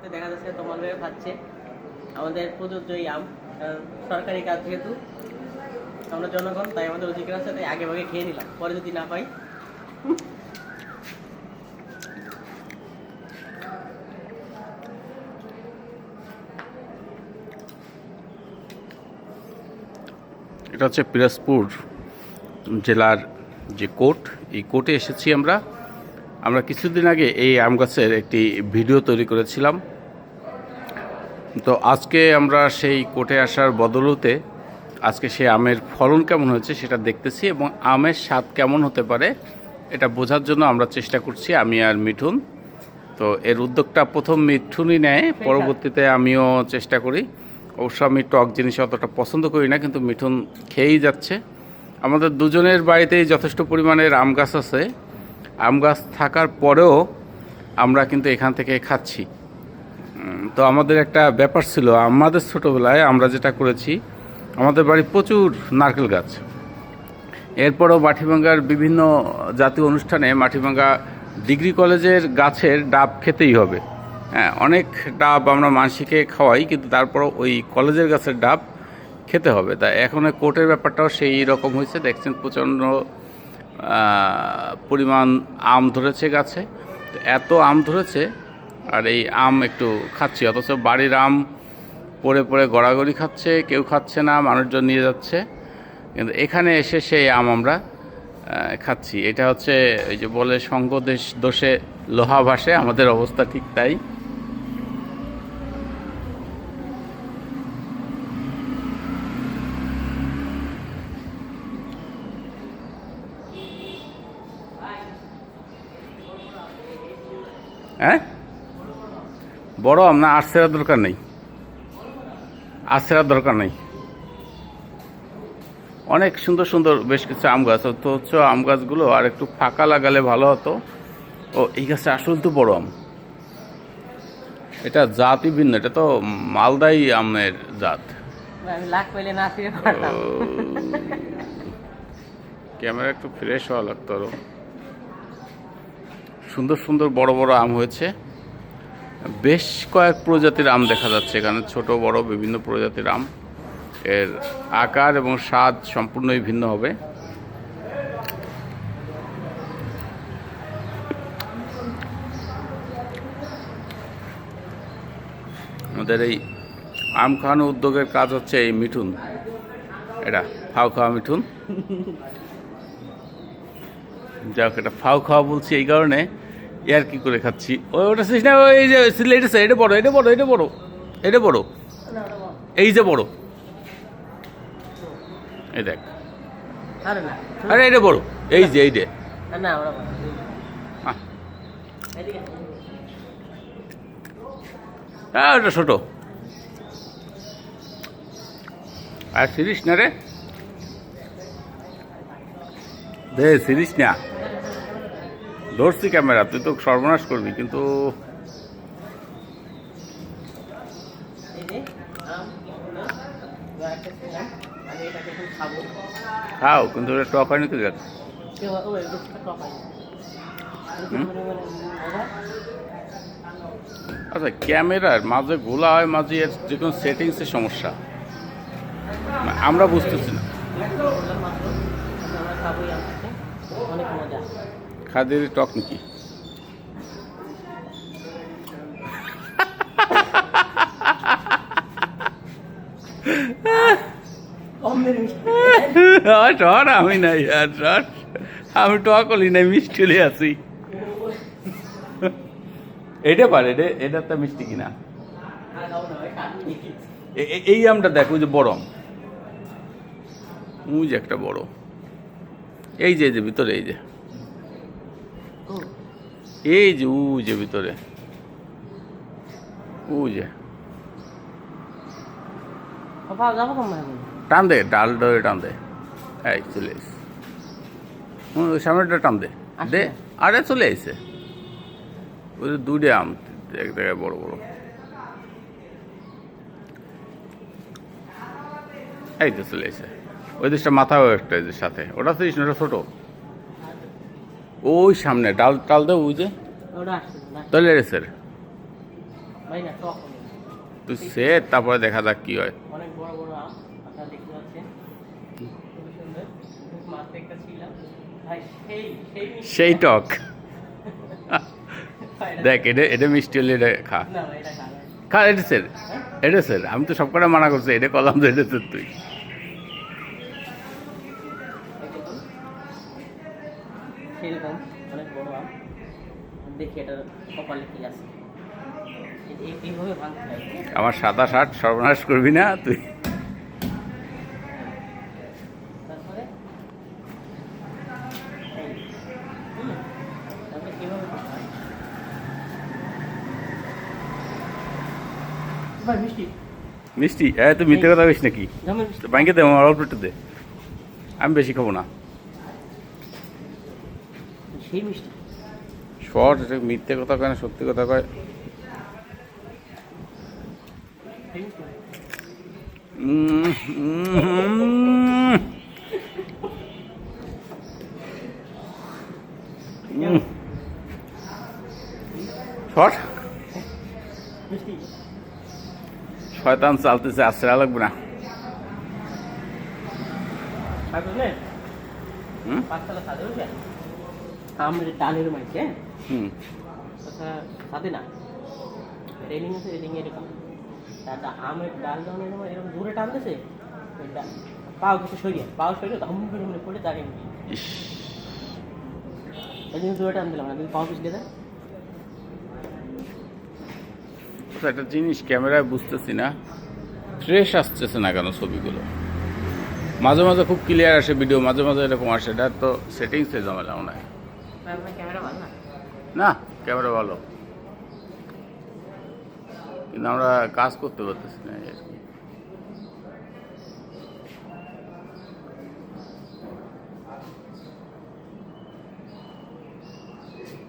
দেখা যাচ্ছে তোমার ভাবে খাচ্ছে আমাদের প্রযোজ্য এই আম সরকারি কাজ যেহেতু আমরা জনগণ, তাই আমাদের অধিকার আছে, তাই আগে ভাগে খেয়ে নিলাম, পরে যদি না পাই। এটা হচ্ছে পিরোজপুর জেলার যে কোর্ট, এই কোর্টে এসেছি আমরা কিছুদিন আগে এই আম গাছের একটি ভিডিও তৈরি করেছিলাম। তো আজকে আমরা সেই কোর্টে আসার বদৌলতে আজকে সেই আমের ফলন কেমন হয়েছে সেটা দেখতেছি এবং আমের স্বাদ কেমন হতে পারে এটা বোঝার জন্য আমরা চেষ্টা করছি, আমি আর মিঠুন। তো এর উদ্যোগটা প্রথম মিঠুনই নেয়, পরবর্তীতে আমিও চেষ্টা করি। অবশ্য আমি টক জিনিস অতটা পছন্দ করি না, কিন্তু মিঠুন খেয়েই যাচ্ছে। আমাদের দুজনের বাড়িতেই যথেষ্ট পরিমাণের আম গাছ আছে, আম গাছ থাকার পরেও আমরা কিন্তু এখান থেকে খাচ্ছি। তো আমাদের একটা ব্যাপার ছিল, আমাদের ছোটোবেলায় আমরা যেটা করেছি, আমাদের বাড়ি প্রচুর নারকেল গাছ। এরপরও মাটিভাঙ্গার বিভিন্ন জাতীয় অনুষ্ঠানে মাটিভাঙ্গা ডিগ্রি কলেজের গাছের ডাব খেতেই হবে। হ্যাঁ, অনেক ডাব আমরা মানসিকে খাওয়াই, কিন্তু তারপরও ওই কলেজের গাছের ডাব খেতে হবে। তাই এখন কোর্টের ব্যাপারটাও সেই রকম হয়েছে। দেখছেন প্রচণ্ড পরিমাণ আম ধরেছে গাছে, তো এত আম ধরেছে আর এই আম একটু খাচ্ছি, অথচ বাড়ির আম পড়ে পড়ে গড়াগড়ি খাচ্ছে, কেউ খাচ্ছে না, মানুষজন নিয়ে যাচ্ছে, কিন্তু এখানে এসে সেই আম আমরা খাচ্ছি। এটা হচ্ছে ওই যে বলে সঙ্গ দোষে লোহা ভাসে, আমাদের অবস্থা ঠিক তাই। হ্যাঁ, বড় আম না, আর্সেরার দরকার নেই, আর্সেরার দরকার নেই। অনেক সুন্দর সুন্দর বেশ কিছু আম গাছ, তো হচ্ছে আম গাছগুলো আর একটু ফাঁকা লাগালে ভালো হতো। ও এই গাছটা আসল তো বড় আম, এটা জাতই ভিন্ন, এটা তো মালদাই আমের জাত। আমি লাখ পেলে না ফিরে পারতাম। ক্যামেরা একটু ফ্রেশ হওয়া লাগতো আরো। সুন্দর সুন্দর বড় বড় আম হয়েছে, বেশ কয়েক প্রজাতির আম দেখা যাচ্ছে এখানে, ছোট বড় বিভিন্ন প্রজাতির আম। এর আকার এবং স্বাদ সম্পূর্ণই ভিন্ন হবে। আমাদের এই আম খাওয়ানো উদ্যোগের কাজ হচ্ছে এই মিঠুন, এটা ফাউ খাওয়া মিঠুন। যাক, এটা ফাউ খাওয়া বলছি এই কারণে, আর কি করে খাচ্ছি। ওটা শেষ না, এই যে এটা এটা বড়, এটা বড়, এটা বড়, এটা বড়, এই যে বড়, এই দেখ, আরে এটা বড়, এই যে এই যে ওটা ছোট। আর সিরিস না রে, দে সিরিস না, ধরছি ক্যামেরা, তুই তো সর্বনাশ করবি। কিন্তু খাও, কিন্তু ওটা টক হয়নি তো। দেখ, আচ্ছা, ক্যামেরার মাঝে গোলা হয়, মাঝে এর যে কোনো সেটিংসের সমস্যা আমরা বুঝতেছি না। খাদের টক নাকি? আমি নাই আর আমি টক হলি নাই, মিষ্টি হলে আছি। এটা পারে, এটা তো মিষ্টি কিনা। এই আমটা দেখ, ওই যে বড় আম, ওই যে একটা বড়, এই যে ভিতরে, এই যে ওই যে ভিতরে, ওই যে টান দে, ডাল ধরে টান দে, এই চলে এসে ওই সামনেটা টান দে, দে, আরে চলে এসে ওই যে দুইটা আম এক জায়গায় বড় বড়, এই তো চলে এসে ওই দেশটা মাথাও একটা এদের সাথে, ওটা তো ওটা ছোট, ওই সামনে ডাল টাল দে, ওই যে তাহলে ভাই না টক অনেক। তুই সেট তারপরে দেখা যাক কি হয়। অনেক বড় বড় আম আপনারা দেখতে পাচ্ছেন, খুবই সুন্দর। মাত্র একটা ছিলাম ভাই, সেই সেই মিষ্টি। সেই টক। ভাই, দেখ এটা এটা মিষ্টি হলে এটা খা। না ভাই এটা খাবে। খা এটা স্যার, এটা স্যার আমি তো সব কটা মানা করছি, এটা কলাম তো এটা স্যার তুই। সেরকম অনেক বড় আম, দেখি এটার কপালে কি আছে। এইভাবে ভাঙতে হয়। আমার 27-8 সর্বনাশ করবি না তুই। তারপরে এই, তারপরে কিভাবে করতে হয়? ভাই মিষ্টি, মিষ্টি তুই মিথ্যে কথা বলিস নাকি? জামের মিষ্টি। ব্যাংকে দে, আমার অল্প একটু দে, আমি বেশি খাবো না। সেই মিষ্টি। শর্ট মিথ্যে কথা কয় না, সত্যি কথা কয়। সেই মিষ্টি ভাই। শর্ট মিষ্টি। শয়তান চালতেছে, আশ্রয় লাগবে না। আর বুঝলেন হুম পাঁচতলা সাদে উঠে আমের ডালের মাইছে, হ্যাঁ হুম তাছাড়া সাদে না, রেলিং আছে, রেলিং এরকম তারটা আমের ডাল যখন এরকম এরকম দূরে টানতেছে, ওইটা পাও কিছু সরিয়ে ধাম করে মনে পড়ে দাঁড়িয়ে উঠি। ইস, এই জন্য দূরে টান দিলাম না, যদি পাও পিছলে দেয়। আচ্ছা, একটা জিনিস ক্যামেরায় বুঝতেছি না, ফ্রেশ আসতেছে না কেন ছবিগুলো? মাঝে মাঝে খুব ক্লিয়ার আসে ভিডিও, মাঝে মাঝে এরকম আসে। এটা তো সেটিংসে ঝামেলা মনে হয়। আপনার ক্যামেরা ভালো না? না ক্যামেরা ভালো, কিন্তু আমরা কাজ করতে পারতেছি না আর কি।